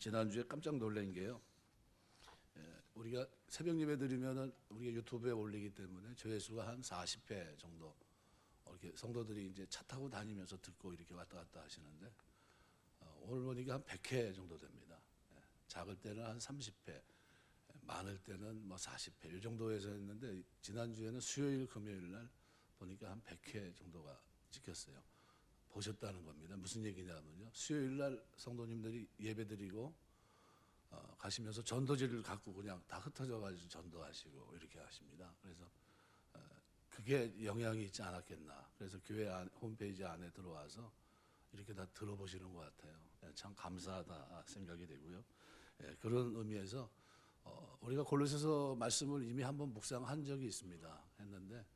지난주에 깜짝 놀란 게요. 우리가 새벽 예배 드리면은 우리가 유튜브에 올리기 때문에 조회수가 한 40회 정도 이렇게 성도들이 이제 차 타고 다니면서 듣고 이렇게 왔다 갔다 하시는데 오늘 보니까 한 100회 정도 됩니다. 작을 때는 한 30회, 많을 때는 뭐 40회 이 정도에서 했는데 지난주에는 수요일 금요일 날 보니까 한 100회 정도가 찍혔어요. 보셨다는 겁니다. 무슨 얘기냐면요. 수요일 날 성도님들이 예배드리고 가시면서 전도지를 갖고 그냥 다 흩어져 가지고 전도하시고 이렇게 하십니다. 그래서 그게 영향이 있지 않았겠나. 그래서 교회 홈페이지 안에 들어와서 이렇게 다 들어보시는 것 같아요. 참 감사하다 생각이 되고요. 그런 의미에서 우리가 골로새서 말씀을 이미 한번 묵상한 적이 있습니다. 했는데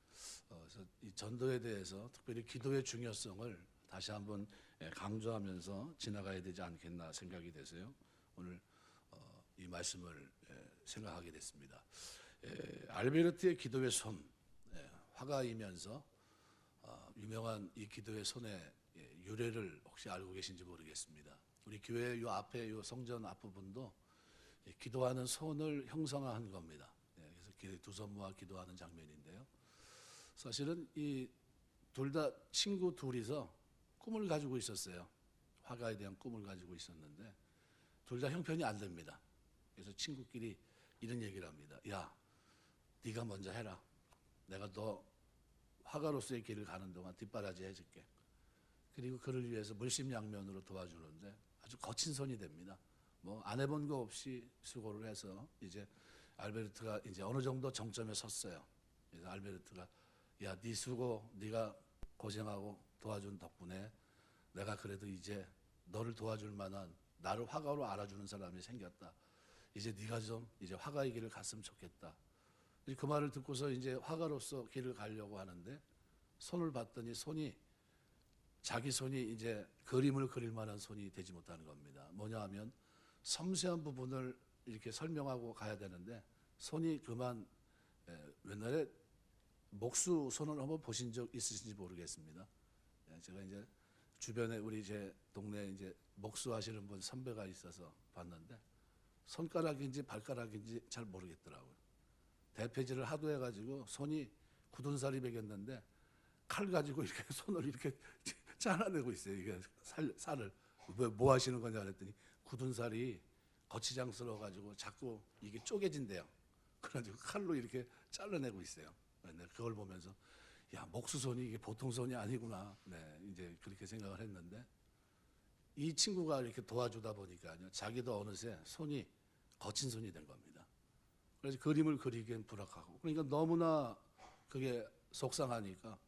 그래서 이 전도에 대해서 특별히 기도의 중요성을 다시 한번 강조하면서 지나가야 되지 않겠나 생각이 돼서요. 오늘 이 말씀을 생각하게 됐습니다. 알베르트의 기도의 손, 화가이면서 유명한 이 기도의 손의 유래를 혹시 알고 계신지 모르겠습니다. 우리 교회 요 앞에 요 성전 앞부분도 기도하는 손을 형상화한 겁니다. 그래서 두 손 모아 기도하는 장면인데요. 사실은 이 둘 다 친구 둘이서 꿈을 가지고 있었어요. 화가에 대한 꿈을 가지고 있었는데 둘 다 형편이 안 됩니다. 그래서 친구끼리 이런 얘기를 합니다. 야, 네가 먼저 해라. 내가 너 화가로서의 길을 가는 동안 뒷바라지 해줄게. 그리고 그를 위해서 물심양면으로 도와주는데 아주 거친 손이 됩니다. 뭐 안 해본 거 없이 수고를 해서 이제 알베르트가 이제 어느 정도 정점에 섰어요. 그래서 알베르트가 야, 네 수고, 네가 고생하고 도와준 덕분에 내가 그래도 이제 너를 도와줄 만한 나를 화가로 알아주는 사람이 생겼다. 이제 네가 좀 이제 화가의 길을 갔으면 좋겠다. 그 말을 듣고서 이제 화가로서 길을 가려고 하는데 손을 봤더니 자기 손이 이제 그림을 그릴 만한 손이 되지 못하는 겁니다. 뭐냐 하면 섬세한 부분을 이렇게 설명하고 가야 되는데 손이 그만 옛날에 목수 손을 한번 보신 적 있으신지 모르겠습니다. 제가 이제 주변에 우리 제 동네에 이제 목수하시는 분 선배가 있어서 봤는데 손가락인지 발가락인지 잘 모르겠더라고요. 대패질을 하도 해가지고 손이 굳은 살이 배겼는데 칼 가지고 이렇게 손을 이렇게 잘라내고 있어요. 이게 살을 뭐 하시는 거냐 그랬더니 굳은 살이 거치장스러워가지고 자꾸 이게 쪼개진대요. 그래가지고 칼로 이렇게 잘라내고 있어요. 네, 그걸 보면서 야, 목수 손이 이게 보통 손이 아니구나. 네, 이제 그렇게 생각을 했는데 이 친구가 이렇게 도와주다 보니까요, 자기도 어느새 손이 거친 손이 된 겁니다. 그래서 그림을 그리기엔 불악하고 그러니까 너무나 그게 속상하니까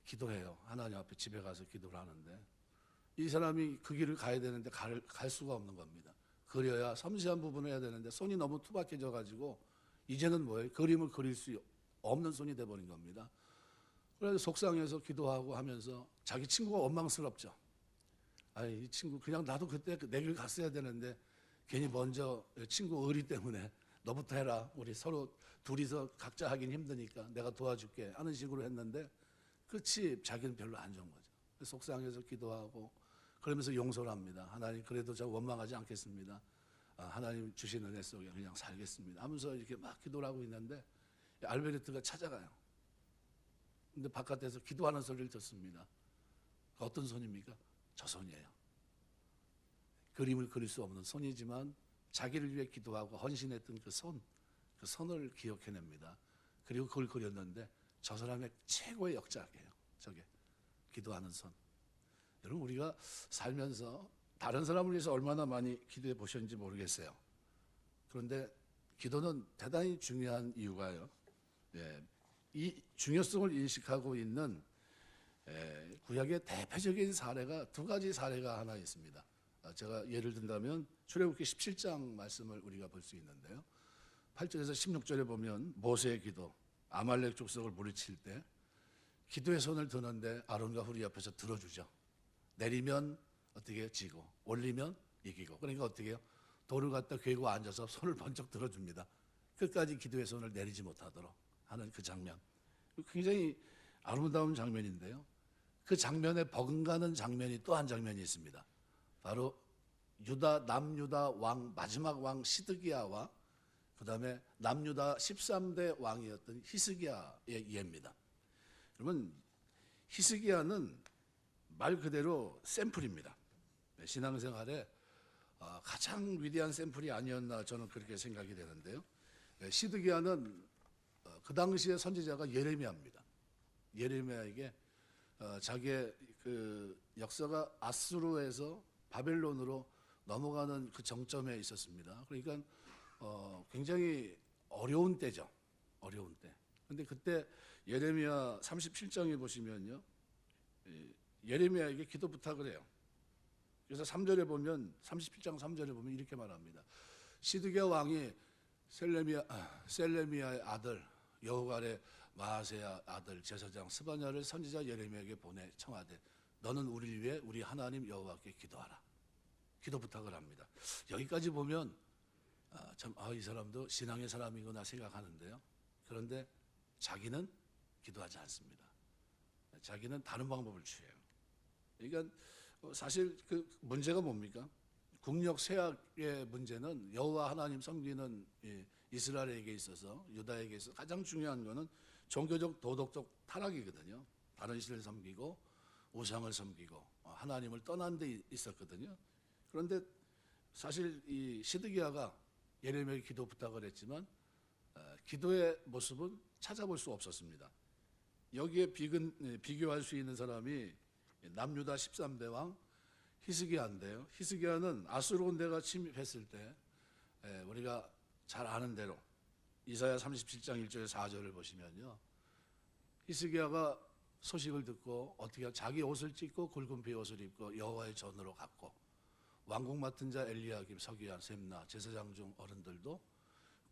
기도해요. 하나님 앞에 집에 가서 기도를 하는데 이 사람이 그 길을 가야 되는데 갈 수가 없는 겁니다. 그려야 섬세한 부분을 해야 되는데 손이 너무 투박해져 가지고 이제는 뭐예요? 그림을 그릴 수 없는 손이 돼버린 겁니다. 그래서 속상해서 기도하고 하면서 자기 친구가 원망스럽죠. 아이, 이 친구 그냥 나도 그때 내 길 갔어야 되는데 괜히 먼저 친구 의리 때문에 너부터 해라. 우리 서로 둘이서 각자 하긴 힘드니까 내가 도와줄게 하는 식으로 했는데 끝이 자기는 별로 안 좋은 거죠. 속상해서 기도하고 그러면서 용서를 합니다. 하나님 그래도 저 원망하지 않겠습니다. 하나님 주시는 은혜 속에 그냥 살겠습니다 하면서 이렇게 막 기도를 하고 있는데 알베르트가 찾아가요. 근데 바깥에서 기도하는 소리를 듣습니다. 어떤 손입니까? 저 손이에요. 그림을 그릴 수 없는 손이지만 자기를 위해 기도하고 헌신했던 그 손을 기억해냅니다. 그리고 그걸 그렸는데 저 사람의 최고의 역작이에요. 저게 기도하는 손. 여러분 우리가 살면서 다른 사람을 위해서 얼마나 많이 기도해 보셨는지 모르겠어요. 그런데 기도는 대단히 중요한 이유가요. 이 중요성을 인식하고 있는 구약의 대표적인 사례가 두 가지 사례가 하나 있습니다. 제가 예를 든다면 출애굽기 17장 말씀을 우리가 볼 수 있는데요. 8절에서 16절에 보면 모세의 기도, 아말렉 족속을 물리칠 때 기도의 손을 드는데 아론과 훌이 옆에서 들어주죠. 내리면 어떻게 지고 올리면 이기고. 그러니까 어떻게 해요? 돌을 갖다 괴고 앉아서 손을 번쩍 들어줍니다. 끝까지 기도의 손을 내리지 못하도록 하는 그 장면. 굉장히 아름다운 장면인데요. 그 장면에 버금가는 장면이 또 한 장면이 있습니다. 바로 유다 남유다 왕 마지막 왕 시드기야와 그다음에 남유다 13대 왕이었던 히스기야의 예입니다. 그러면 히스기야는 말 그대로 샘플입니다. 신앙생활에 가장 위대한 샘플이 아니었나 저는 그렇게 생각이 되는데요. 시드기야는 그 당시의 선지자가 예레미야입니다. 예레미야에게 자기의 그 역사가 아수르에서 바벨론으로 넘어가는 그 정점에 있었습니다. 그러니까 굉장히 어려운 때죠. 어려운 때. 근데 그때 예레미야 37장에 보시면요. 예레미야에게 기도 부탁을 해요. 그래서 3절에 보면 37장 3절에 보면 이렇게 말합니다. 시드기야 왕이 셀레미야의 아들 여호갈의 마아세야 아들 제사장 스바냐를 선지자 예레미야에게 보내 청하되 너는 우리를 위해 우리 하나님 여호와께 기도하라. 기도 부탁을 합니다. 여기까지 보면 이 사람도 신앙의 사람이구나 생각하는데요. 그런데 자기는 기도하지 않습니다. 자기는 다른 방법을 취해요. 그러니까 사실 그 문제가 뭡니까? 국력 쇠약의 문제는 여호와 하나님 섬기는 이스라엘에게 있어서 유다에게 있어서 가장 중요한 것은 종교적 도덕적 타락이거든요. 다른 신을 섬기고 우상을 섬기고 하나님을 떠난 데 있었거든요. 그런데 사실 이 시드기야가 예레미야에게 기도 부탁을 했지만 기도의 모습은 찾아볼 수 없었습니다. 여기에 비교할 수 있는 사람이 남유다 13대 왕 히스기야인데요. 히스기야는 아수르 군대가 침입했을 때 우리가 잘 아는 대로 이사야 37장 1절에 4절을 보시면요. 히스기야가 소식을 듣고 어떻게 자기 옷을 찢고 굵은 베옷을 입고 여호와의 전으로 갔고 왕궁 맡은 자 엘리야김, 서기야, 셈나 제사장 중 어른들도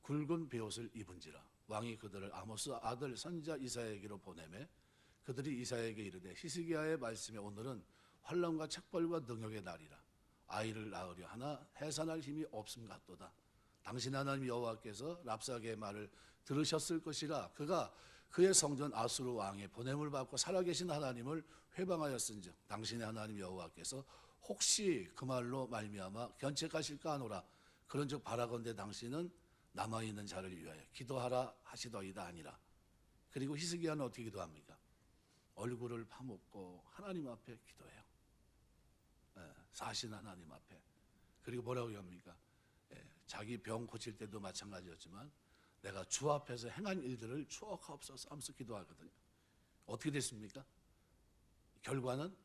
굵은 베옷을 입은지라 왕이 그들을 아모스 아들 선지자 이사야에게로 보내매 그들이 이사야에게 이르되 히스기야의 말씀에 오늘은 환난과 책벌과 능욕의 날이라 아이를 낳으려 하나 해산할 힘이 없음 같도다. 당신 하나님 여호와께서 랍사게의 말을 들으셨을 것이라 그가 그의 성전 아수르 왕의 보냄을 받고 살아계신 하나님을 회방하였은즉 당신의 하나님 여호와께서 혹시 그 말로 말미암아 견책하실까 하노라. 그런즉 바라건대 당신은 남아있는 자를 위하여 기도하라 하시더이다 아니라. 그리고 히스기야는 어떻게 기도합니까? 얼굴을 파묻고 하나님 앞에 기도해요. 사신 하나님 앞에. 그리고 뭐라고 합니까? 자기 병 고칠 때도 마찬가지였지만 내가 주 앞에서 행한 일들을 추억하옵소서 하면서 기도하거든요. 어떻게 됐습니까? 결과는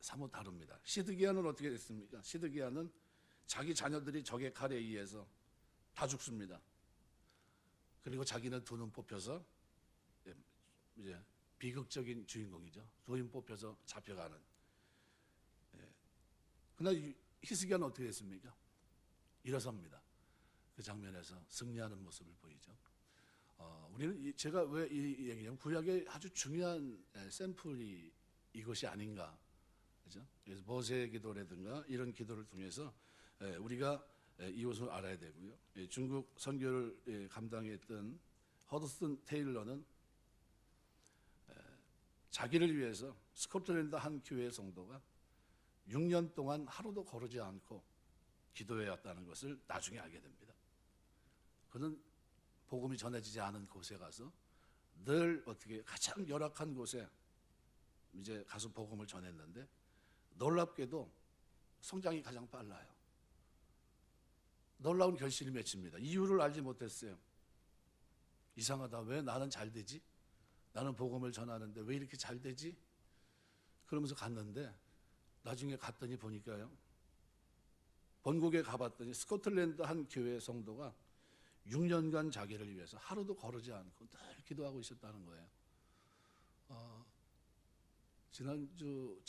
사뭇 다릅니다. 시드기야는 어떻게 됐습니까? 시드기야는 자기 자녀들이 적의 칼에 의해서 다 죽습니다. 그리고 자기는 두 눈 뽑혀서 이제 비극적인 주인공이죠. 두 눈 뽑혀서 잡혀가는. 그러나 히스기야는 어떻게 됐습니까? 일어섭니다. 그 장면에서 승리하는 모습을 보이죠. 우리는 제가 왜 이 얘기냐면 구약의 아주 중요한 샘플이 이것이 아닌가. 그죠? 그래서 모세의 기도라든가 이런 기도를 통해서 우리가 이것을 알아야 되고요. 중국 선교를 감당했던 허드슨 테일러는 자기를 위해서 스코틀랜드 한 교회 성도가 6년 동안 하루도 거르지 않고 기도해왔다는 것을 나중에 알게 됩니다. 그는 복음이 전해지지 않은 곳에 가서 늘 어떻게 가장 열악한 곳에 이제 가서 복음을 전했는데 놀랍게도 성장이 가장 빨라요. 놀라운 결실이 맺힙니다. 이유를 알지 못했어요. 이상하다. 왜 나는 잘 되지? 나는 복음을 전하는데 왜 이렇게 잘 되지? 그러면서 갔는데 나중에 갔더니 보니까요. 본국에 가봤더니 스코틀랜드 한 교회 성도가 6년간 자기를 위해서 하루도 거르지 않고 늘 기도하고 있었다는 거예요. 지난주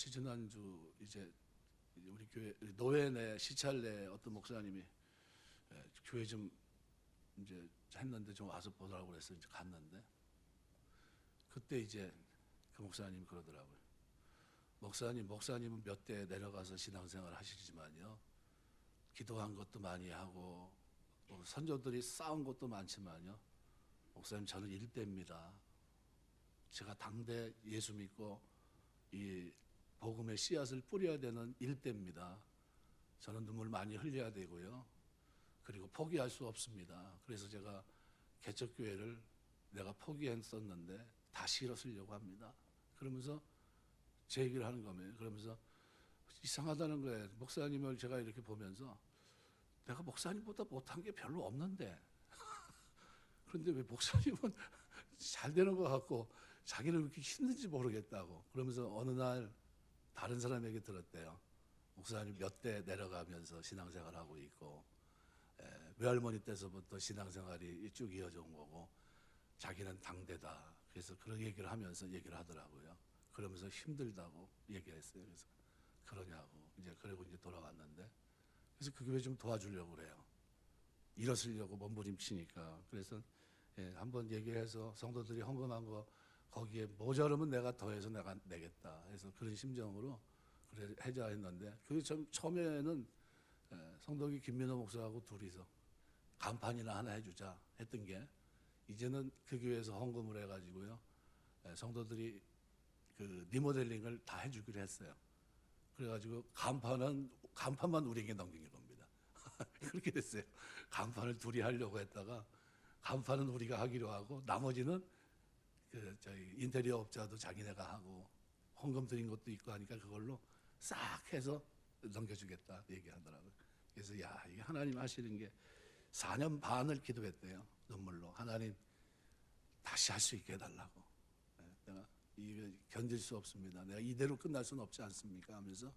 이제 우리 교회 노회 내 시찰 내 어떤 목사님이 교회 좀 이제 했는데 좀 와서 보라고 그래서 이제 갔는데 그때 이제 그 목사님이 그러더라고요. 목사님은 몇 대 내려가서 신앙생활 하시지만요. 기도한 것도 많이 하고 선조들이 싸운 것도 많지만요. 목사님 저는 1대입니다. 제가 당대 예수 믿고 이 복음의 씨앗을 뿌려야 되는 1대입니다. 저는 눈물 많이 흘려야 되고요. 그리고 포기할 수 없습니다. 그래서 제가 개척교회를 내가 포기했었는데 다시 일어서려고 합니다. 그러면서 제 얘기를 하는 거예요. 그러면서 이상하다는 거예요. 목사님을 제가 이렇게 보면서 내가 목사님보다 못한 게 별로 없는데 그런데 왜 목사님은 잘 되는 것 같고 자기는 왜 이렇게 힘든지 모르겠다고. 그러면서 어느 날 다른 사람에게 들었대요. 목사님 몇 대 내려가면서 신앙생활하고 있고 외할머니 때서부터 신앙생활이 쭉 이어져 온 거고 자기는 당대다. 그래서 그런 얘기를 하면서 얘기를 하더라고요. 그러면서 힘들다고 얘기했어요. 그래서 그러냐고. 이제 그러고 이제 돌아왔는데 그래서 그 교회 좀 도와주려고 그래요. 일어서려고 몸부림치니까. 그래서 한번 얘기해서 성도들이 헌금한 거 거기에 모자르면 내가 더해서 내가 내겠다 해서 그런 심정으로 그래 해자 했는데 그게 처음에는 성덕이 김민호 목사하고 둘이서 간판이나 하나 해주자 했던 게 이제는 그 교회에서 헌금을 해가지고요 성도들이 그 리모델링을 다 해주기로 했어요. 그래가지고 간판만 우리에게 넘긴 겁니다. 그렇게 됐어요. 간판을 둘이 하려고 했다가 간판은 우리가 하기로 하고 나머지는 그 저희 인테리어 업자도 자기네가 하고 헌금 드린 것도 있고 하니까 그걸로 싹 해서 넘겨주겠다 얘기하더라고요. 그래서 야 이게 하나님 하시는 게 4년 반을 기도했대요. 눈물로 하나님 다시 할 수 있게 해달라고. 내가 이게 견딜 수 없습니다. 내가 이대로 끝날 수는 없지 않습니까? 하면서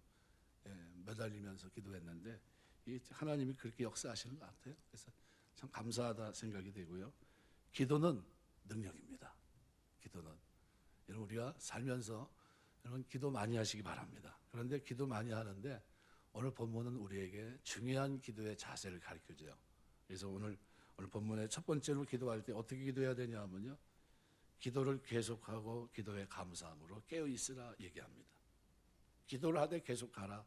매달리면서 기도했는데 이 하나님이 그렇게 역사하시는 것 같아요. 그래서 참 감사하다 생각이 되고요. 기도는 능력입니다. 기도는 여러분 우리가 살면서 여러분 기도 많이 하시기 바랍니다. 그런데 기도 많이 하는데 오늘 본문은 우리에게 중요한 기도의 자세를 가르쳐줘요. 그래서 오늘 본문의 첫 번째로 기도할 때 어떻게 기도해야 되냐 하면요. 기도를 계속하고 기도에 감사함으로 깨어있으라 얘기합니다. 기도를 하되 계속하라.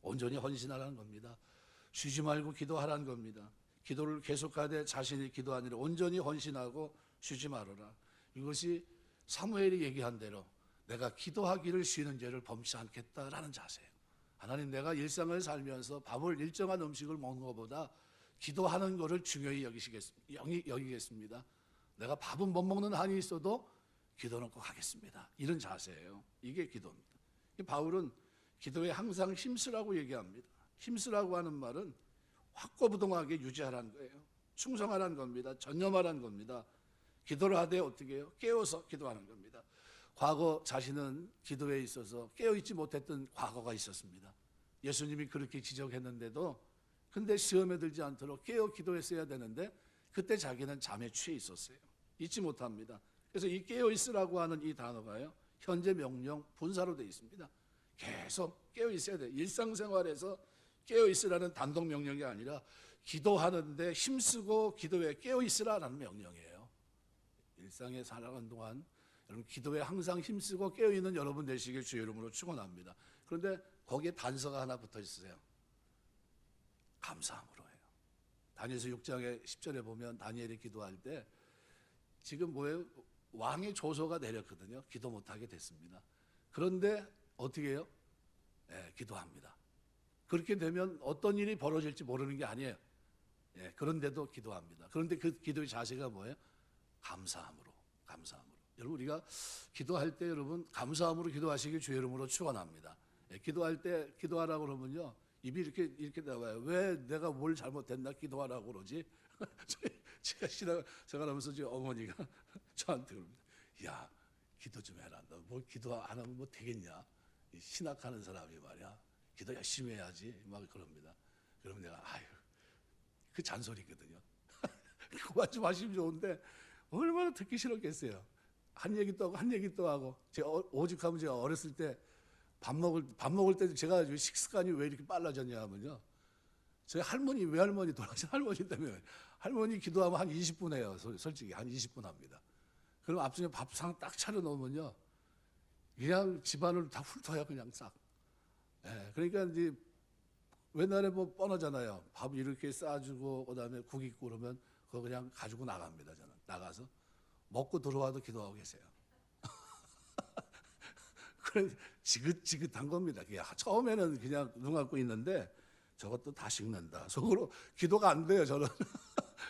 온전히 헌신하라는 겁니다. 쉬지 말고 기도하라는 겁니다. 기도를 계속하되 자신이 기도하니라 온전히 헌신하고 쉬지 말아라. 이것이 사무엘이 얘기한 대로 내가 기도하기를 쉬는 죄를 범치 않겠다라는 자세예요. 하나님 내가 일상을 살면서 밥을 일정한 음식을 먹는 것보다 기도하는 것을 중요히 여기겠습니다. 내가 밥은 못 먹는 한이 있어도 기도는 꼭 하겠습니다. 이런 자세예요. 이게 기도입니다. 바울은 기도에 항상 힘쓰라고 얘기합니다. 힘쓰라고 하는 말은 확고부동하게 유지하라는 거예요. 충성하라는 겁니다. 전념하라는 겁니다. 기도를 하되 어떻게 해요? 깨어서 기도하는 겁니다. 과거 자신은 기도에 있어서 깨어있지 못했던 과거가 있었습니다. 예수님이 그렇게 지적했는데도 근데 시험에 들지 않도록 깨어 기도했어야 되는데 그때 자기는 잠에 취해 있었어요. 잊지 못합니다. 그래서 이 깨어 있으라고 하는 이 단어가요. 현재 명령 분사로 되어 있습니다. 계속 깨어 있어야 돼요. 일상생활에서 깨어 있으라는 단독 명령이 아니라 기도하는데 힘쓰고 기도에 깨어 있으라는 명령이에요. 일상에 살아가는 동안 여러분 기도에 항상 힘쓰고 깨어 있는 여러분 되시길 주의 이름으로 축원합니다. 그런데 거기에 단서가 하나 붙어 있으세요. 감사함으로 해요. 다니엘서 6장의 10절에 보면 다니엘이 기도할 때 지금 뭐예요? 왕의 조소가 내렸거든요. 기도 못하게 됐습니다. 그런데 어떻게 해요? 기도합니다. 그렇게 되면 어떤 일이 벌어질지 모르는 게 아니에요. 그런데도 기도합니다. 그런데 그 기도의 자세가 뭐예요? 감사함으로. 여러분 우리가 기도할 때 여러분 감사함으로 기도하시길 주의 이름으로 축원합니다. 기도할 때 기도하라고 그러면요. 입이 이렇게 나와요. 왜 내가 뭘 잘못했나 기도하라고 그러지? 제가 생활하면서 어머니가 저한테 그럽니다. 야, 기도 좀 해라. 너 뭐 기도 안 하면 뭐 되겠냐? 신학하는 사람이 말이야. 기도 열심히 해야지. 막 그럽니다. 그러면 내가 그 잔소리거든요. 그만 좀 하시면 좋은데 얼마나 듣기 싫었겠어요. 한 얘기 또 하고 한 얘기 또 하고. 제가 오죽하면 제가 어렸을 때 밥 먹을 때 제가 식습관이 왜 이렇게 빨라졌냐 하면요. 저희 외할머니 돌아가신 할머니 때문에 할머니 기도하면 한 20분 해요. 솔직히 한 20분 합니다. 그럼 앞중에 밥상 딱 차려놓으면요. 그냥 집안을 다 훑어요. 그냥 싹. 그러니까 이제 옛날에 뭐 뻔하잖아요. 밥 이렇게 싸주고 그다음에 국 있고 그러면 그거 그냥 가지고 나갑니다. 저는 나가서 먹고 들어와도 기도하고 계세요. 그래 지긋지긋한 겁니다. 처음에는 그냥 눈 감고 있는데 저것도 다 식는다. 속으로 기도가 안 돼요, 저는.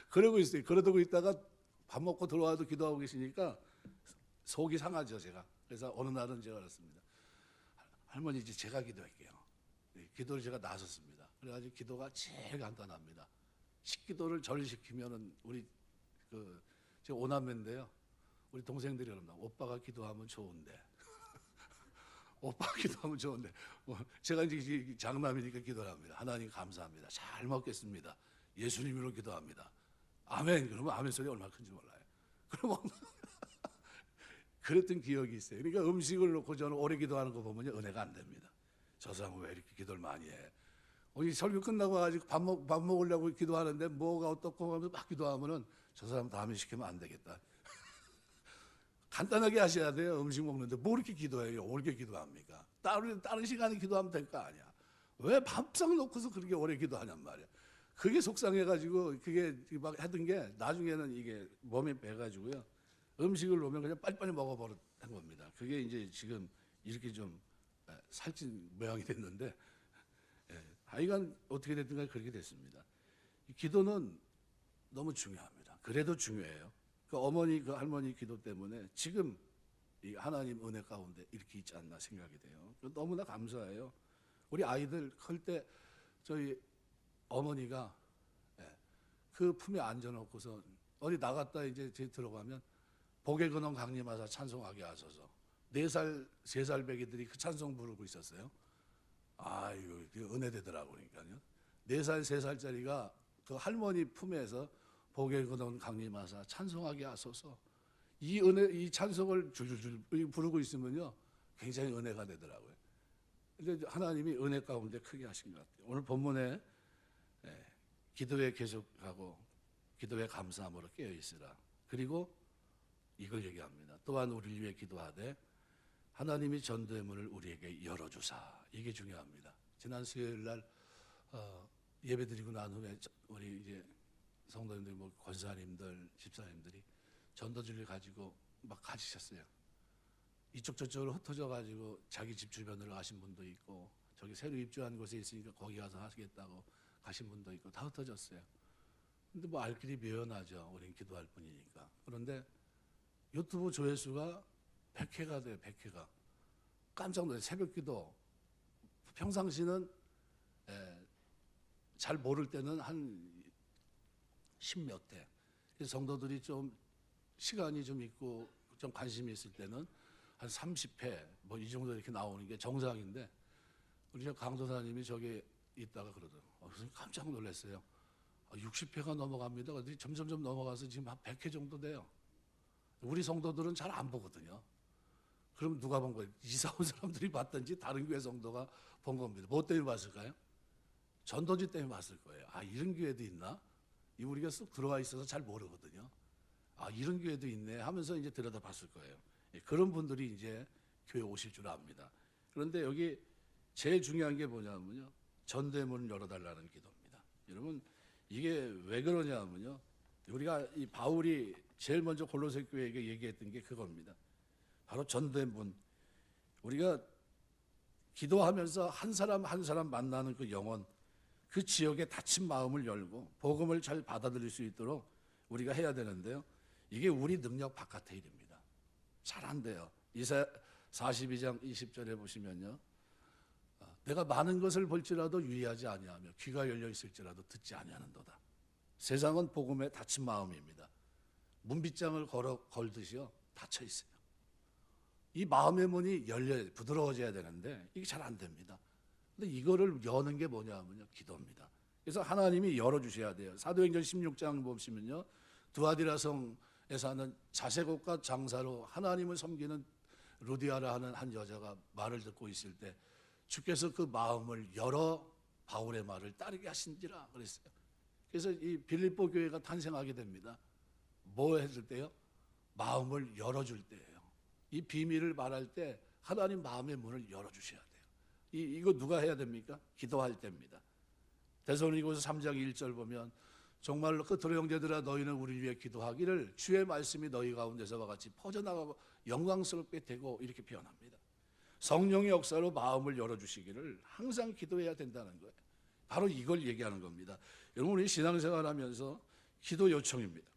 그러고 있어요. 그러고 있다가 밥 먹고 들어와도 기도하고 계시니까 속이 상하죠, 제가. 그래서 어느 날은 제가 그랬습니다. 할머니 이제 제가 기도할게요. 기도를 제가 나섰습니다. 그래가지고 기도가 제일 간단합니다. 식기도를 절시키면은 우리 제가 오남매인데요. 우리 동생들이 그럽니다. 오빠가 기도하면 좋은데. 오빠가 기도하면 좋은데. 제가 이제 장남이니까 기도를 합니다. 하나님 감사합니다. 잘 먹겠습니다. 예수님으로 기도합니다. 아멘. 그러면 아멘 소리 얼마나 큰지 몰라요. 그러면 그랬던 기억이 있어요. 그러니까 음식을 놓고 저는 오래 기도하는 거 보면 은혜가 안 됩니다. 저 사람은 왜 이렇게 기도를 많이 해? 오늘 설교 끝나고 가지고 밥 먹으려고 기도하는데 뭐가 어떻고 하면서 막 기도하면은 저 사람 다음에 시키면 안 되겠다. 간단하게 하셔야 돼요. 음식 먹는데 뭐 이렇게 기도해요? 오래 기도합니까? 다른 시간에 기도하면 될 거 아니야. 왜 밥상 놓고서 그렇게 오래 기도하냔 말이야. 그게 속상해가지고 그게 막 하던 게 나중에는 이게 몸에 배가지고요. 음식을 놓으면 그냥 빨리빨리 먹어버린 겁니다. 그게 이제 지금 이렇게 좀 살찐 모양이 됐는데, 하여간 어떻게 됐든 간에 그렇게 됐습니다. 기도는 너무 중요합니다. 그래도 중요해요. 그 어머니, 그 할머니 기도 때문에 지금 이 하나님 은혜 가운데 이렇게 있지 않나 생각이 돼요. 너무나 감사해요. 우리 아이들 클 때 저희 어머니가 그 품에 앉아놓고서 어디 나갔다 이제 들어가면 복의 근원 강림하사 찬송하게 하소서. 4살, 3살 배기들이 그 찬송 부르고 있었어요. 아이고, 은혜 되더라고요. 그러니까요. 4살, 3살짜리가 그 할머니 품에서 복의 근원 강림하사 찬송하게 하소서. 이 은혜, 이 찬송을 줄줄줄 부르고 있으면요, 굉장히 은혜가 되더라고요. 근데 하나님이 은혜 가운데 크게 하신 것 같아요. 오늘 본문에 기도에 계속하고 기도에 감사함으로 깨어 있으라. 그리고 이걸 얘기합니다. 또한 우리를 위해 기도하되 하나님이 전도의 문을 우리에게 열어주사. 이게 중요합니다. 지난 수요일 날 예배드리고 난 후에 우리 이제 성도님들, 뭐 권사님들, 집사님들이 전도지를 가지고 막 가지셨어요. 이쪽 저쪽으로 흩어져 가지고 자기 집 주변으로 가신 분도 있고, 저기 새로 입주한 곳에 있으니까 거기 가서 하시겠다고 가신 분도 있고, 다 흩어졌어요. 근데 뭐 알 길이 미연하죠. 우린 기도할 뿐이니까. 그런데 유튜브 조회수가 100회가 돼요. 100회가. 깜짝 놀라요. 새벽기도 평상시는 잘 모를 때는 한 10몇 회. 성도들이 좀 시간이 좀 있고 좀 관심이 있을 때는 한 30회 뭐 이 정도 이렇게 나오는 게 정상인데, 우리 강도사님이 저기 있다가 그러더라고요. 그래서 깜짝 놀랐어요. 60회가 넘어갑니다. 그랬더니 점점점 넘어가서 지금 한 100회 정도 돼요. 우리 성도들은 잘 안 보거든요. 그럼 누가 본 거예요? 이사 온 사람들이 봤든지 다른 교회 성도가 본 겁니다. 뭐 때문에 봤을까요? 전도지 때문에 봤을 거예요. 이런 교회도 있나? 우리가 쑥 들어와 있어서 잘 모르거든요. 이런 교회도 있네 하면서 이제 들여다 봤을 거예요. 그런 분들이 이제 교회 오실 줄 압니다. 그런데 여기 제일 중요한 게 뭐냐면요, 전도의 문을 열어달라는 기도입니다. 여러분, 이게 왜 그러냐면요, 우리가 이 바울이 제일 먼저 골로새 교회에게 얘기했던 게 그겁니다. 바로 전도의 문. 우리가 기도하면서 한 사람 한 사람 만나는 그 영혼, 그 지역에 닫힌 마음을 열고 복음을 잘 받아들일 수 있도록 우리가 해야 되는데요, 이게 우리 능력 바깥의 일입니다. 잘 안 돼요. 이사야 42장 20절에 보시면요, 내가 많은 것을 볼지라도 유의하지 아니하며 귀가 열려 있을지라도 듣지 아니하는도다. 세상은 복음에 닫힌 마음입니다. 문빗장을 걸듯이요, 닫혀 있어요. 이 마음의 문이 열려 부드러워져야 되는데 이게 잘 안 됩니다. 근데 이거를 여는 게 뭐냐면요, 기도입니다. 그래서 하나님이 열어주셔야 돼요. 사도행전 16장 보시면요, 두아디라 성에 사는 자색옷과 장사로 하나님을 섬기는 루디아라 하는 한 여자가 말을 듣고 있을 때 주께서 그 마음을 열어 바울의 말을 따르게 하신지라 그랬어요. 그래서 이 빌립보 교회가 탄생하게 됩니다. 뭐 했을 때요? 마음을 열어줄 때예요. 이 비밀을 말할 때 하나님 마음의 문을 열어주셔야 돼요. 이거 누가 해야 됩니까? 기도할 때입니다. 데살로니가서 3장 1절 보면 정말로 끝으로 형제들아 너희는 우리 위해 기도하기를 주의 말씀이 너희 가운데서와 같이 퍼져나가고 영광스럽게 되고, 이렇게 표현합니다. 성령의 역사로 마음을 열어주시기를 항상 기도해야 된다는 거예요. 바로 이걸 얘기하는 겁니다. 여러분, 우리 신앙생활하면서 기도 요청입니다.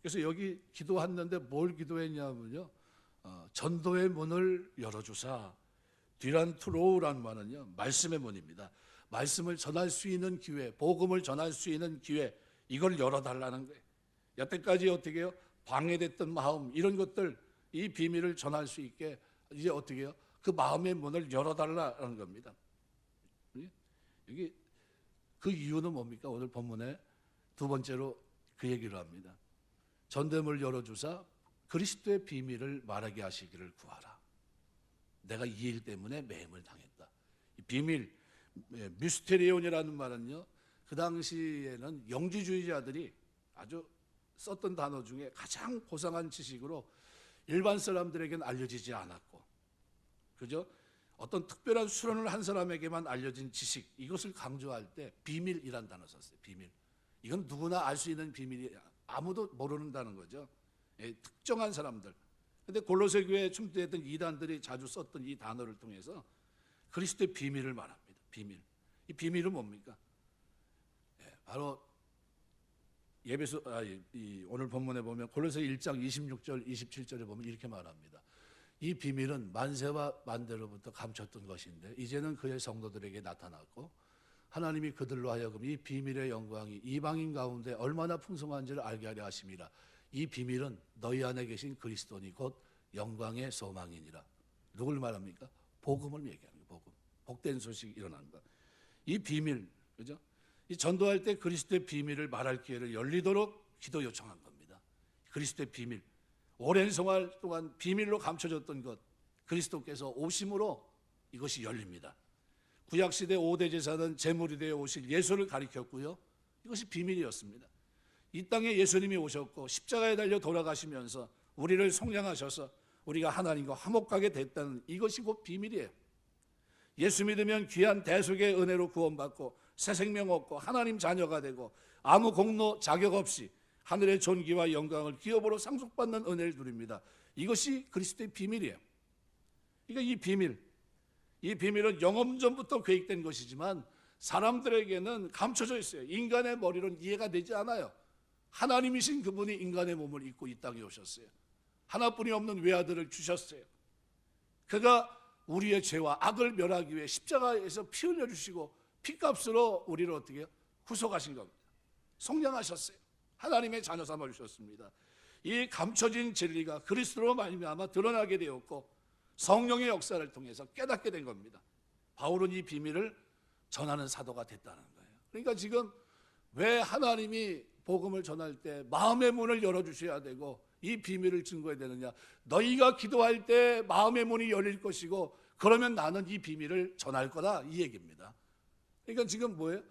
그래서 여기 기도했는데 뭘 기도했냐면요, 전도의 문을 열어주사. 디란트로우라는 말은요, 말씀의 문입니다. 말씀을 전할 수 있는 기회, 복음을 전할 수 있는 기회, 이걸 열어달라는 거예요. 여태까지 어떻게 해요? 방해됐던 마음, 이런 것들, 이 비밀을 전할 수 있게 이제 어떻게 해요? 그 마음의 문을 열어달라는 겁니다. 여기 그 이유는 뭡니까? 오늘 본문에 두 번째로 그 얘기를 합니다. 전대문을 열어주사 그리스도의 비밀을 말하게 하시기를 구하라. 내가 이 일 때문에 매임을 당했다. 이 비밀, 미스테리온이라는 말은요, 그 당시에는 영지주의자들이 아주 썼던 단어 중에 가장 고상한 지식으로 일반 사람들에게는 알려지지 않았고, 그죠? 어떤 특별한 수련을 한 사람에게만 알려진 지식, 이것을 강조할 때 비밀이란 단어 썼어요. 비밀. 이건 누구나 알 수 있는 비밀이 아무도 모르는다는 거죠. 특정한 사람들. 근데 골로새 교회에 충돌했던 이단들이 자주 썼던 이 단어를 통해서 그리스도의 비밀을 말합니다. 비밀. 이 비밀은 뭡니까? 바로 예배소 오늘 본문에 보면 골로새 1장 26절 27절에 보면 이렇게 말합니다. 이 비밀은 만세와 만대로부터 감췄던 것인데 이제는 그의 성도들에게 나타났고 하나님이 그들로 하여금 이 비밀의 영광이 이방인 가운데 얼마나 풍성한지를 알게 하려 하심이라. 이 비밀은 너희 안에 계신 그리스도니 곧 영광의 소망이니라. 누굴 말합니까? 복음을 얘기하는 거예요. 복음. 복된 소식이 일어난 것. 이 비밀, 그죠? 이 전도할 때 그리스도의 비밀을 말할 기회를 열리도록 기도 요청한 겁니다. 그리스도의 비밀. 오랜 생활 동안 비밀로 감춰졌던 것, 그리스도께서 오심으로 이것이 열립니다. 구약시대 5대 제사는 제물이 되어 오실 예수를 가리켰고요. 이것이 비밀이었습니다. 이 땅에 예수님이 오셨고 십자가에 달려 돌아가시면서 우리를 속량하셔서 우리가 하나님과 화목하게 됐다는 이것이 곧 비밀이에요. 예수 믿으면 귀한 대속의 은혜로 구원받고 새 생명 얻고 하나님 자녀가 되고 아무 공로 자격 없이 하늘의 존귀와 영광을 기업으로 상속받는 은혜를 누립니다. 이것이 그리스도의 비밀이에요. 그러니까 이 비밀은 영원 전부터 계획된 것이지만 사람들에게는 감춰져 있어요. 인간의 머리로는 이해가 되지 않아요. 하나님이신 그분이 인간의 몸을 입고 이 땅에 오셨어요. 하나뿐이 없는 외아들을 주셨어요. 그가 우리의 죄와 악을 멸하기 위해 십자가에서 피 흘려주시고 피값으로 우리를 어떻게 해요? 구속하신 겁니다. 속량하셨어요. 하나님의 자녀 삼아 주셨습니다. 이 감춰진 진리가 그리스도로 말미암아 드러나게 되었고 성령의 역사를 통해서 깨닫게 된 겁니다. 바울은 이 비밀을 전하는 사도가 됐다는 거예요. 그러니까 지금 왜 하나님이 복음을 전할 때 마음의 문을 열어주셔야 되고 이 비밀을 증거해야 되느냐? 너희가 기도할 때 마음의 문이 열릴 것이고 그러면 나는 이 비밀을 전할 거다, 이 얘기입니다. 그러니까 지금 뭐예요?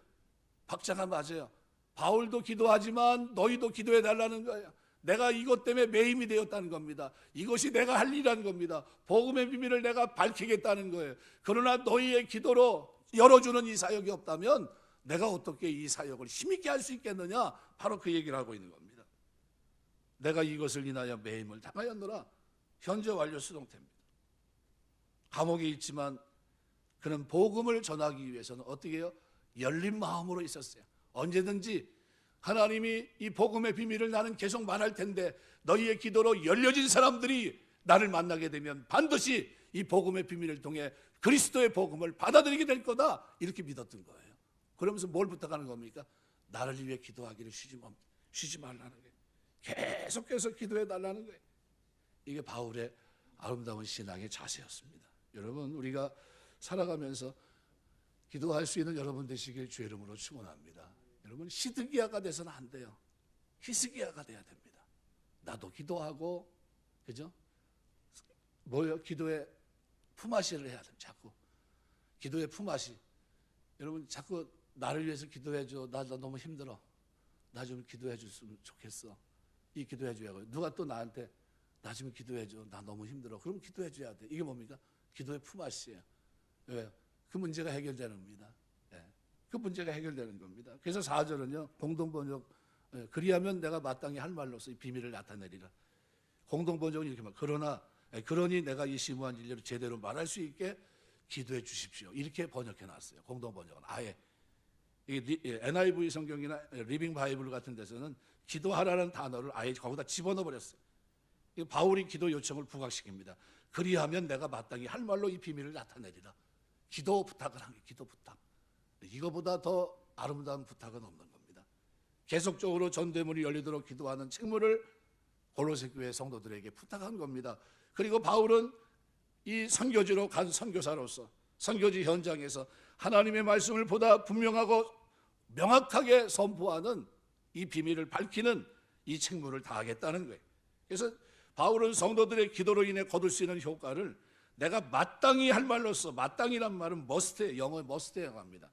박자가 맞아요. 바울도 기도하지만 너희도 기도해 달라는 거예요. 내가 이것 때문에 매임이 되었다는 겁니다. 이것이 내가 할 일이라는 겁니다. 복음의 비밀을 내가 밝히겠다는 거예요. 그러나 너희의 기도로 열어주는 이 사역이 없다면 내가 어떻게 이 사역을 힘있게 할 수 있겠느냐? 바로 그 얘기를 하고 있는 겁니다. 내가 이것을 인하여 매임을 당하였노라. 현재 완료 수동태입니다. 감옥에 있지만 그는 복음을 전하기 위해서는 어떻게 해요? 열린 마음으로 있었어요. 언제든지 하나님이 이 복음의 비밀을 나는 계속 말할 텐데 너희의 기도로 열려진 사람들이 나를 만나게 되면 반드시 이 복음의 비밀을 통해 그리스도의 복음을 받아들이게 될 거다, 이렇게 믿었던 거예요. 그러면서 뭘 부탁하는 겁니까? 나를 위해 기도하기를 쉬지 말라는 거예요. 계속해서 기도해 달라는 거예요. 이게 바울의 아름다운 신앙의 자세였습니다. 여러분, 우리가 살아가면서 기도할 수 있는 여러분 되시길 주의 이름으로 축원합니다. 여러분, 히스기야가 돼서는 안 돼요. 히스기야가 돼야 됩니다. 나도 기도하고, 그죠? 뭐요? 기도의 품앗이를 해야 돼요. 자꾸 기도의 품앗이. 여러분, 자꾸 나를 위해서 기도해줘. 나 너무 힘들어. 나 좀 기도해 줬으면 좋겠어. 이 기도해 줘야 하고, 누가 또 나한테 나 좀 기도해 줘. 나 너무 힘들어. 그럼 기도해 줘야 돼. 이게 뭡니까? 기도의 품앗이에요. 왜요? 그 문제가 해결되는 겁니다. 그 문제가 해결되는 겁니다. 그래서 4절은요, 공동번역, 그리하면 내가 마땅히 할 말로서 이 비밀을 나타내리라. 공동번역은 이렇게 말, 그러니 내가 이 심오한 진리를 제대로 말할 수 있게 기도해 주십시오. 이렇게 번역해 놨어요. 공동번역은 아예. NIV 성경이나 리빙 바이블 같은 데서는 기도하라는 단어를 아예 거기다 집어넣어 버렸어요. 바울이 기도 요청을 부각시킵니다. 그리하면 내가 마땅히 할 말로 이 비밀을 나타내리라. 기도 부탁을 한 게 기도 부탁. 이거보다 더 아름다운 부탁은 없는 겁니다. 계속적으로 전대문이 열리도록 기도하는 책무를 골로새 교회 성도들에게 부탁한 겁니다. 그리고 바울은 이 선교지로 간 선교사로서 선교지 현장에서 하나님의 말씀을 보다 분명하고 명확하게 선포하는 이 비밀을 밝히는 이 책무를 다하겠다는 거예요. 그래서 바울은 성도들의 기도로 인해 거둘 수 있는 효과를 내가 마땅히 할 말로써, 마땅히란 말은 must, 영어 must라고 합니다.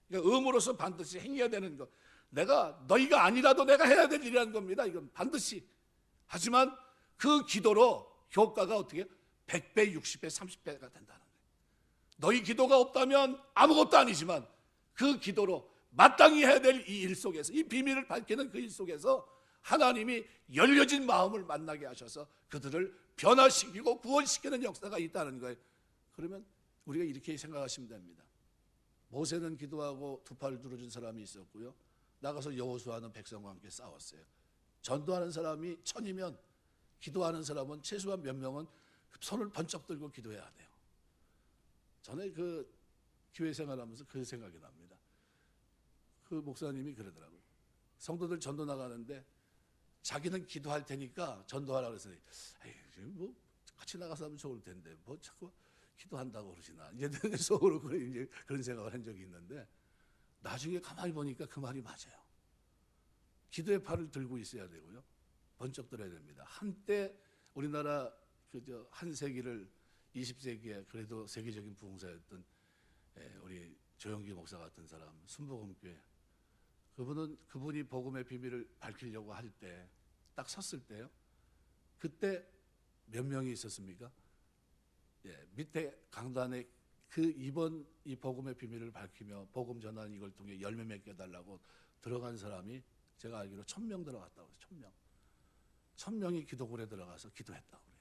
그러니까 의무로서 반드시 행해야 되는 것. 내가 너희가 아니라도 내가 해야 될 일이라는 겁니다. 이건 반드시. 하지만 그 기도로 효과가 어떻게 100배, 60배, 30배가 된다는 거예요. 너희 기도가 없다면 아무것도 아니지만 그 기도로 마땅히 해야 될 이 일 속에서, 이 비밀을 밝히는 그 일 속에서 하나님이 열려진 마음을 만나게 하셔서 그들을 변화시키고 구원시키는 역사가 있다는 거예요. 그러면 우리가 이렇게 생각하시면 됩니다. 모세는 기도하고 두 팔을 들어준 사람이 있었고요, 나가서 여호수아는 백성과 함께 싸웠어요. 전도하는 사람이 1000이면 기도하는 사람은 최소한 몇 명은 손을 번쩍 들고 기도해야 돼요. 전에 그 교회 생활하면서 그 생각이 납니다. 그 목사님이 그러더라고요. 성도들 전도 나가는데 자기는 기도할 테니까 전도하라고 그래서 뭐 같이 나가서 하면 좋을 텐데 뭐 자꾸 기도한다고 그러시나 이제 속으로 그런 생각을 한 적이 있는데, 나중에 가만히 보니까 그 말이 맞아요. 기도의 팔을 들고 있어야 되고요, 번쩍 들어야 됩니다. 한때 우리나라 한 세기를 20세기에 그래도 세계적인 부흥사였던 우리 조영기 목사 같은 사람, 순복음교회, 그분이 복음의 비밀을 밝히려고 할 때 딱 섰을 때요, 그때 몇 명이 있었습니까? 밑에 강단에 이번 이 복음의 비밀을 밝히며 복음 전환 이걸 통해 열매 맺게 해달라고 들어간 사람이 제가 알기로 1000명 들어갔다고 해요. 1000명이 기도굴에 들어가서 기도했다고 그래요.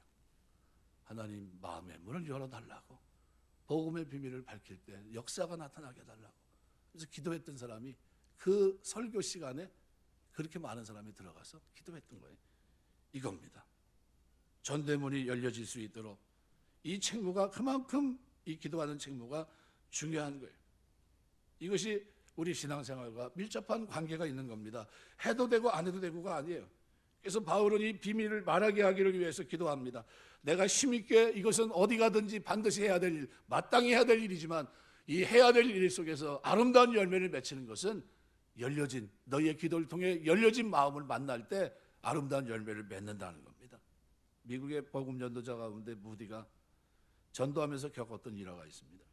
하나님 마음의 문을 열어달라고, 복음의 비밀을 밝힐 때 역사가 나타나게 해달라고. 그래서 기도했던 사람이 그 설교 시간에 그렇게 많은 사람이 들어가서 기도했던 거예요. 이겁니다. 전대문이 열려질 수 있도록 이 책무가, 그만큼 이 기도하는 책무가 중요한 거예요. 이것이 우리 신앙생활과 밀접한 관계가 있는 겁니다. 해도 되고 안 해도 되고가 아니에요. 그래서 바울은 이 비밀을 말하게 하기를 위해서 기도합니다. 내가 힘있게 이것은 어디 가든지 반드시 해야 될 일, 마땅히 해야 될 일이지만 이 해야 될 일 속에서 아름다운 열매를 맺히는 것은 열려진, 너희의 기도를 통해 열려진 마음을 만날 때 아름다운 열매를 맺는다는 겁니다. 미국의 복음 전도자 가운데 무디가 전도하면서 겪었던 일화가 있습니다.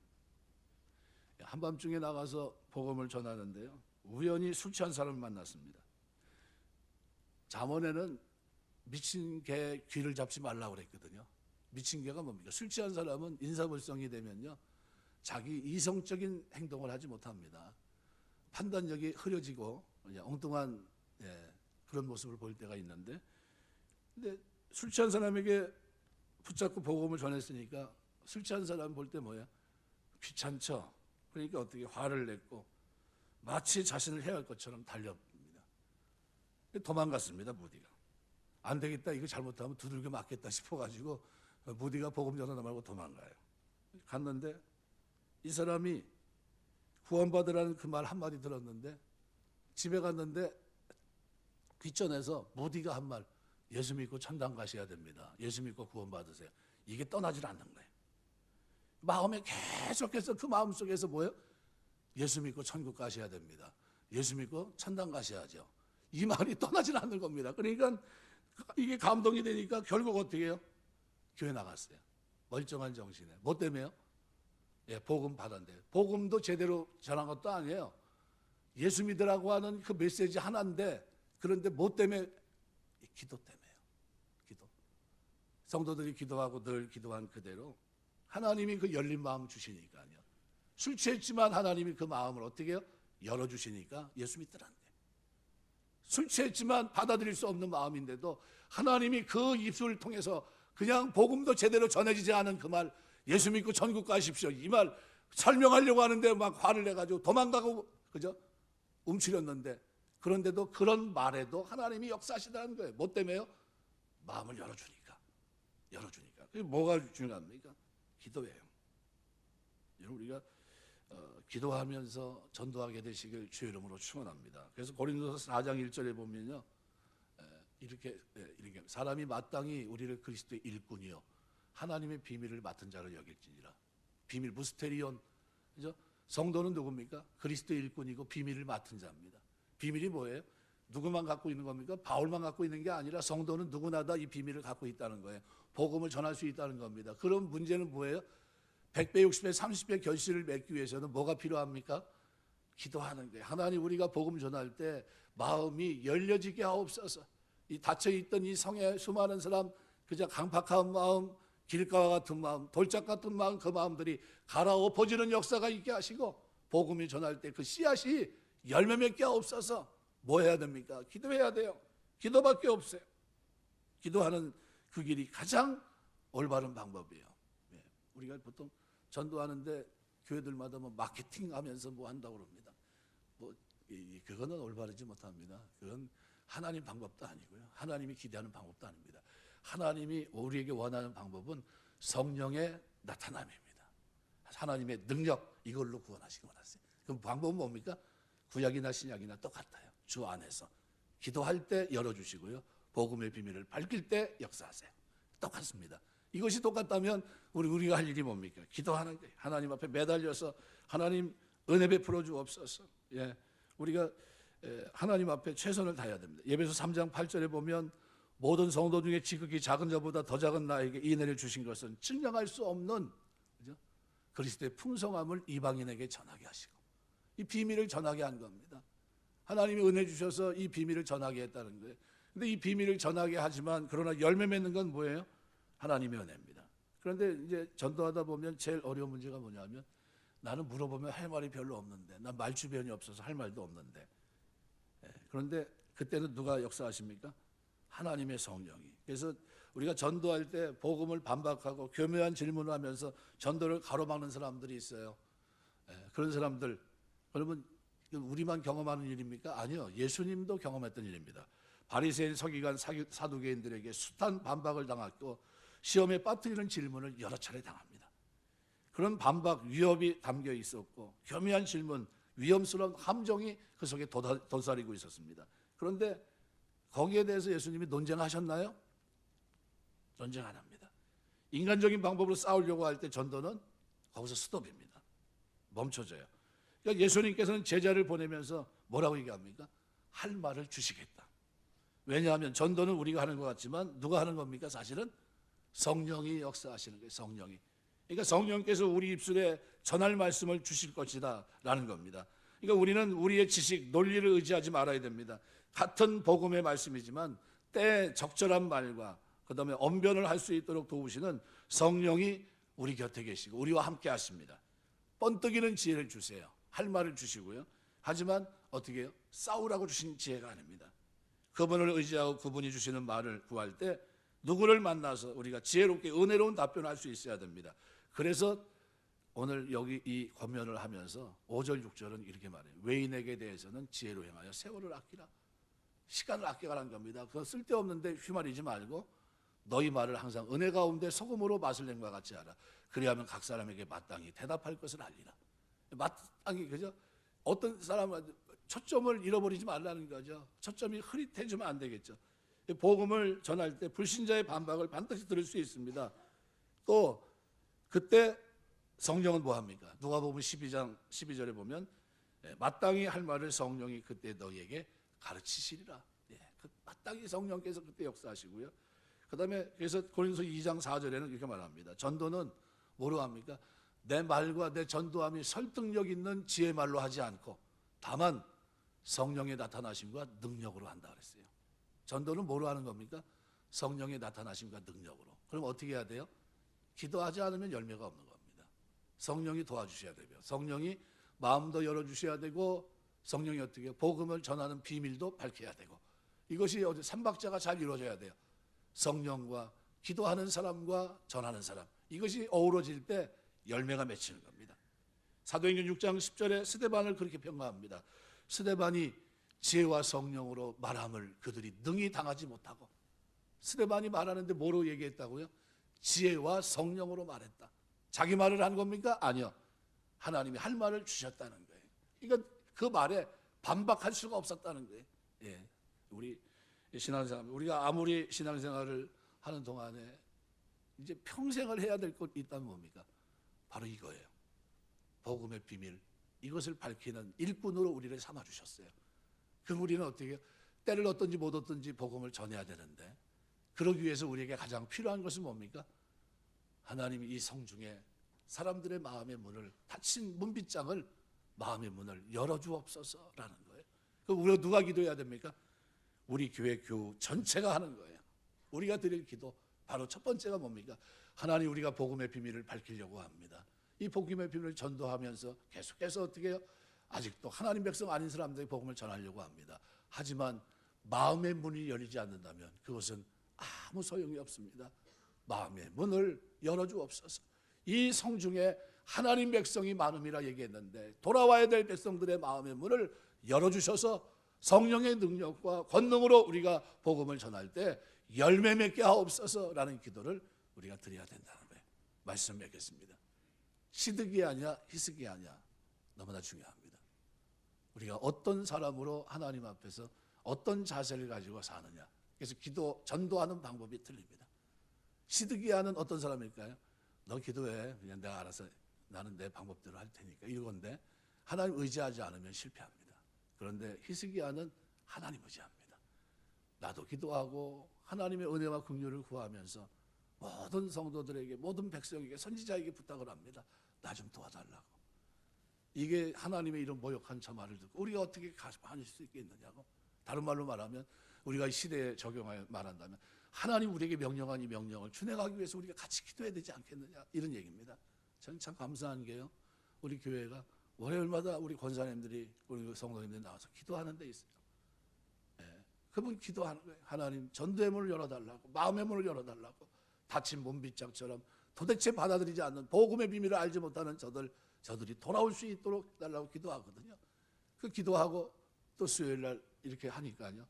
한밤중에 나가서 복음을 전하는데요, 우연히 술 취한 사람을 만났습니다. 잠언에는 미친 개 귀를 잡지 말라고 그랬거든요. 미친 개가 뭡니까? 술 취한 사람은 인사불성이 되면요, 자기 이성적인 행동을 하지 못합니다. 판단력이 흐려지고 엉뚱한 그런 모습을 볼 때가 있는데, 근데 술 취한 사람에게 붙잡고 복음을 전했으니까 술 취한 사람 볼 때 뭐야? 귀찮죠. 그러니까 어떻게 화를 냈고 마치 자신을 해야 할 것처럼 달려옵니다. 도망갔습니다. 무디가. 안 되겠다, 이거 잘못하면 두들겨 맞겠다 싶어가지고 무디가 복음 전하다 말고 도망가요. 갔는데 이 사람이 구원받으라는 그 말 한마디 들었는데, 집에 갔는데 뒷전에서 무디가 한 말, 예수 믿고 천당 가셔야 됩니다. 예수 믿고 구원받으세요. 이게 떠나질 않는 거예요. 마음에 계속해서 그 마음속에서 뭐예요? 예수 믿고 천국 가셔야 됩니다. 예수 믿고 천당 가셔야죠. 이 말이 떠나질 않는 겁니다. 그러니까 이게 감동이 되니까 결국 어떻게 해요? 교회 나갔어요. 멀쩡한 정신에. 뭐 때문에요? 복음 받았는데, 복음도 제대로 전한 것도 아니에요. 예수 믿으라고 하는 그 메시지 하나인데, 그런데 뭐 때문에? 기도 때문에요. 기도. 성도들이 기도하고 늘 기도한 그대로 하나님이 그 열린 마음 주시니까요. 술 취했지만 하나님이 그 마음을 어떻게 해요? 열어주시니까 예수 믿더란데. 술 취했지만 받아들일 수 없는 마음인데도 하나님이 그 입술을 통해서 그냥 복음도 제대로 전해지지 않은 그 말, 예수 믿고 천국 가십시오, 이 말 설명하려고 하는데 막 화를 내가지고 도망가고 그죠? 움츠렸는데 그런데도 그런 말에도 하나님이 역사하시다는 거예요. 뭐 때문에요? 마음을 열어주니까. 그게 뭐가 중요합니까? 기도예요. 여러분 우리가 기도하면서 전도하게 되시길 주의 이름으로 축원합니다. 그래서 고린도서 4장 1절에 보면요, 이렇게 사람이 마땅히 우리를 그리스도의 일꾼이요 하나님의 비밀을 맡은 자를 여길지니라. 비밀 무스테리온, 그죠? 성도는 누굽니까? 그리스도의 일꾼이고 비밀을 맡은 자입니다. 비밀이 뭐예요? 누구만 갖고 있는 겁니까? 바울만 갖고 있는 게 아니라 성도는 누구나 다 이 비밀을 갖고 있다는 거예요. 복음을 전할 수 있다는 겁니다. 그럼 문제는 뭐예요? 100배, 60배, 30배 결실을 맺기 위해서는 뭐가 필요합니까? 기도하는 거예요. 하나님, 우리가 복음 전할 때 마음이 열려지게 하옵소서. 이 닫혀있던 이 성에 수많은 사람, 그저 강팍한 마음, 길가와 같은 마음, 돌짝 같은 마음, 그 마음들이 갈아엎어지는 역사가 있게 하시고 복음이 전할 때 그 씨앗이 열매 맺게 하옵소서. 뭐 해야 됩니까? 기도해야 돼요. 기도밖에 없어요. 기도하는 그 길이 가장 올바른 방법이에요. 우리가 보통 전도하는데 교회들마다 뭐 마케팅하면서 뭐 한다고 그럽니다. 그거는 올바르지 못합니다. 그건 하나님 방법도 아니고요. 하나님이 기대하는 방법도 아닙니다. 하나님이 우리에게 원하는 방법은 성령의 나타남입니다. 하나님의 능력, 이걸로 구원하시기 원하세요. 그럼 방법은 뭡니까? 구약이나 신약이나 똑같아요. 주 안에서 기도할 때 열어주시고요, 복음의 비밀을 밝힐 때 역사하세요. 똑같습니다. 이것이 똑같다면 우리가 할 일이 뭡니까? 기도하는 거예요. 하나님 앞에 매달려서 하나님 은혜 베풀어 주옵소서. 우리가 하나님 앞에 최선을 다해야 됩니다. 예배서 3장 8절에 보면 모든 성도 중에 지극히 작은 자보다 더 작은 나에게 이 은혜를 주신 것은 측량할 수 없는, 그죠? 그리스도의 풍성함을 이방인에게 전하게 하시고 이 비밀을 전하게 한 겁니다. 하나님이 은혜 주셔서 이 비밀을 전하게 했다는 거예요. 근데 이 비밀을 전하게 하지만 그러나 열매 맺는 건 뭐예요? 하나님의 은혜입니다. 그런데 이제 전도하다 보면 제일 어려운 문제가 뭐냐면 나는 물어보면 할 말이 별로 없는데, 난 말주변이 없어서 할 말도 없는데. 그런데 그때는 누가 역사하십니까? 하나님의 성령이. 그래서 우리가 전도할 때 복음을 반박하고 교묘한 질문을 하면서 전도를 가로막는 사람들이 있어요. 그런 사람들, 그러면 우리만 경험하는 일입니까? 아니요, 예수님도 경험했던 일입니다. 바리새인, 서기관, 사두개인들에게 숱한 반박을 당했고 시험에 빠뜨리는 질문을 여러 차례 당합니다. 그런 반박, 위협이 담겨 있었고 교묘한 질문, 위험스러운 함정이 그 속에 도사리고 있었습니다. 그런데 거기에 대해서 예수님이 논쟁하셨나요? 논쟁 안 합니다. 인간적인 방법으로 싸우려고 할 때 전도는 거기서 스톱입니다. 멈춰져요. 그러니까 예수님께서는 제자를 보내면서 뭐라고 얘기합니까? 할 말을 주시겠다. 왜냐하면 전도는 우리가 하는 것 같지만 누가 하는 겁니까? 사실은 성령이 역사하시는 거예요. 성령이. 그러니까 성령께서 우리 입술에 전할 말씀을 주실 것이다 라는 겁니다. 그러니까 우리는 우리의 지식, 논리를 의지하지 말아야 됩니다. 같은 복음의 말씀이지만 때에 적절한 말과 그 다음에 언변을 할 수 있도록 도우시는 성령이 우리 곁에 계시고 우리와 함께 하십니다. 번뜩이는 지혜를 주세요. 할 말을 주시고요. 하지만 어떻게 해요? 싸우라고 주신 지혜가 아닙니다. 그분을 의지하고 그분이 주시는 말을 구할 때 누구를 만나서 우리가 지혜롭게 은혜로운 답변을 할 수 있어야 됩니다. 그래서 오늘 여기 이 권면을 하면서 5절 6절은 이렇게 말해요. 외인에게 대해서는 지혜로 행하여 세월을 아끼라. 시간을 아껴가라는 겁니다. 그거 쓸데없는데 휘말리지 말고 너희 말을 항상 은혜 가운데 소금으로 맛을 낸 것과 같이 하라. 그리하면 각 사람에게 마땅히 대답할 것을 알리라. 마땅히, 그죠? 어떤 사람은 초점을 잃어버리지 말라는 거죠. 초점이 흐릿해지면 안 되겠죠. 복음을 전할 때 불신자의 반박을 반드시 들을 수 있습니다. 또 그때 성령은 뭐합니까? 누가복음 12장 12절에 보면 마땅히 할 말을 성령이 그때 너희에게 가르치시리라. 마땅히 성령께서 그때 역사하시고요. 그 다음에 그래서 고린도서 2장 4절에는 이렇게 말합니다. 전도는 뭐로 합니까? 내 말과 내 전도함이 설득력 있는 지혜 말로 하지 않고 다만 성령의 나타나심과 능력으로 한다 그랬어요. 전도는 뭐로 하는 겁니까? 성령의 나타나심과 능력으로. 그럼 어떻게 해야 돼요? 기도하지 않으면 열매가 없는 겁니다. 성령이 도와주셔야 되고요. 성령이 마음도 열어주셔야 되고 성령이 어떻게 해요? 복음을 전하는 비밀도 밝혀야 되고 이것이 삼박자가 잘 이루어져야 돼요. 성령과 기도하는 사람과 전하는 사람, 이것이 어우러질 때 열매가 맺히는 겁니다. 사도행전 6장 10절에 스데반을 그렇게 평가합니다. 스데반이 지혜와 성령으로 말함을 그들이 능히 당하지 못하고, 스데반이 말하는데 뭐로 얘기했다고요? 지혜와 성령으로 말했다. 자기 말을 한 겁니까? 아니요. 하나님이 할 말을 주셨다는 거예요. 그러니까 그 말에 반박할 수가 없었다는 거예요. 예, 우리 신앙생활, 우리가 아무리 신앙생활을 하는 동안에 이제 평생을 해야 될 것 있다면 뭡니까? 바로 이거예요. 복음의 비밀, 이것을 밝히는 일꾼으로 우리를 삼아 주셨어요. 그럼 우리는 어떻게 해요? 때를 얻든지 못 얻든지 복음을 전해야 되는데, 그러기 위해서 우리에게 가장 필요한 것은 뭡니까? 하나님이 이 성중에 사람들의 마음의 문을, 닫힌 문빗장을, 마음의 문을 열어주옵소서라는 거예요. 그럼 우리가 누가 기도해야 됩니까? 우리 교회 교우 전체가 하는 거예요. 우리가 드릴 기도, 바로 첫 번째가 뭡니까? 하나님, 우리가 복음의 비밀을 밝히려고 합니다. 이 복음의 비밀을 전도하면서 계속해서 어떻게 해요? 아직도 하나님 백성 아닌 사람들에게 복음을 전하려고 합니다. 하지만 마음의 문이 열리지 않는다면 그것은 아무 소용이 없습니다. 마음의 문을 열어주옵소서. 이 성중에 하나님 백성이 많음이라 얘기했는데, 돌아와야 될 백성들의 마음의 문을 열어주셔서 성령의 능력과 권능으로 우리가 복음을 전할 때 열매 맺게 하옵소서라는 기도를 우리가 드려야 된다는 거예요. 말씀 맺겠습니다. 시드기 아니야 희스기 아니야, 너무나 중요합니다. 우리가 어떤 사람으로 하나님 앞에서 어떤 자세를 가지고 사느냐, 그래서 기도 전도하는 방법이 틀립니다. 시드기야는 어떤 사람일까요? 너 기도해, 그냥 내가 알아서 나는 내 방법대로 할 테니까, 이건데 하나님 의지하지 않으면 실패합니다. 그런데 히스기야는 하나님 의지합니다. 나도 기도하고 하나님의 은혜와 긍휼을 구하면서 모든 성도들에게, 모든 백성에게, 선지자에게 부탁을 합니다. 나 좀 도와달라고. 이게 하나님의 이런 모욕한 저 말을 듣고 우리가 어떻게 가만히 있을 수 있겠느냐고. 다른 말로 말하면, 우리가 이 시대에 적용하여 말한다면, 하나님 우리에게 명령한 이 명령을 준행하기 위해서 우리가 같이 기도해야 되지 않겠느냐, 이런 얘기입니다. 저는 참 감사한 게요, 우리 교회가 월요일마다 우리 권사님들이, 우리 성도님들이 나와서 기도하는 데 있어요. 예, 그분 기도하는 거예요. 하나님 전도의 문을 열어달라고, 마음의 문을 열어달라고. 닫힌 문빗장처럼 도대체 받아들이지 않는, 복음의 비밀을 알지 못하는 저들이 돌아올 수 있도록 해달라고 기도하거든요. 그 기도하고 또 수요일 날 이렇게 하니까요,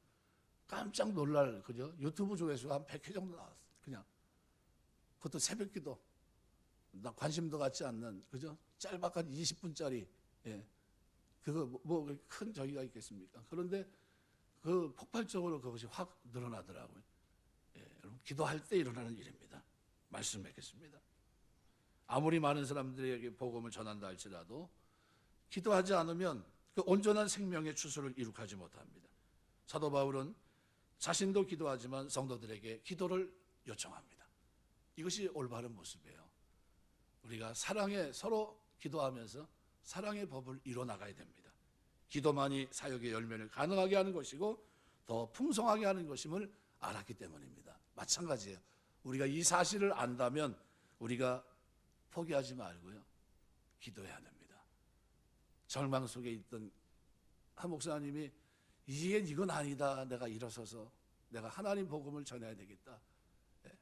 깜짝 놀랄, 그죠? 유튜브 조회수가 한 100회 정도 나왔어요. 그냥 그것도 새벽 기도, 나 관심도 갖지 않는, 그죠? 짤막한 20분짜리, 예, 그거 뭐 큰 저기가 있겠습니까? 그런데 그 폭발적으로 그것이 확 늘어나더라고요. 예, 여러분, 기도할 때 일어나는 일입니다. 말씀 맺겠습니다. 아무리 많은 사람들에게 복음을 전한다 할지라도 기도하지 않으면 그 온전한 생명의 추수를 이룩하지 못합니다. 사도 바울은 자신도 기도하지만 성도들에게 기도를 요청합니다. 이것이 올바른 모습이에요. 우리가 사랑에 서로 기도하면서 사랑의 법을 이뤄나가야 됩니다. 기도만이 사역의 열매를 가능하게 하는 것이고 더 풍성하게 하는 것임을 알았기 때문입니다. 마찬가지예요. 우리가 이 사실을 안다면 우리가 포기하지 말고요, 기도해야 됩니다. 절망 속에 있던 한 목사님이, 이건 아니다, 내가 일어서서 내가 하나님 복음을 전해야 되겠다,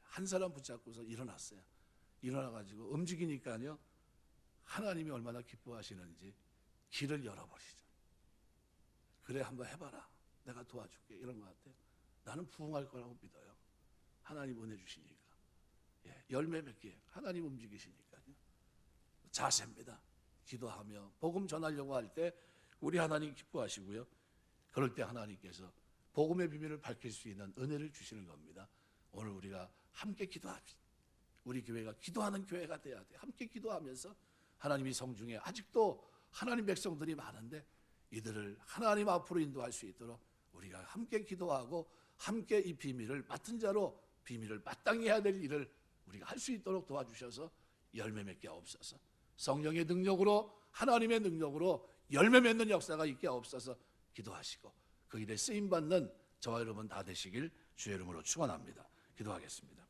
한 사람 붙잡고서 일어났어요. 일어나가지고 움직이니까요, 하나님이 얼마나 기뻐하시는지 길을 열어버리죠. 그래, 한번 해봐라, 내가 도와줄게, 이런 것 같아요. 나는 부흥할 거라고 믿어요. 하나님 은혜 주시니까. 예, 열매 맺게 하나님 움직이시니까요. 자세입니다. 기도하며 복음 전하려고 할 때 우리 하나님 기뻐하시고요, 그럴 때 하나님께서 복음의 비밀을 밝힐 수 있는 은혜를 주시는 겁니다. 오늘 우리가 함께 기도합시다. 우리 교회가 기도하는 교회가 돼야 돼. 함께 기도하면서 하나님이 성중에 아직도 하나님 백성들이 많은데 이들을 하나님 앞으로 인도할 수 있도록 우리가 함께 기도하고 함께 이 비밀을 맡은 자로 비밀을 마땅히 해야 될 일을 우리가 할 수 있도록 도와주셔서 열매 맺게 하옵소서. 성령의 능력으로, 하나님의 능력으로 열매 맺는 역사가 있게 하옵소서. 기도하시고 그 일에 쓰임받는 저와 여러분 다 되시길 주의 이름으로 축원합니다. 기도하겠습니다.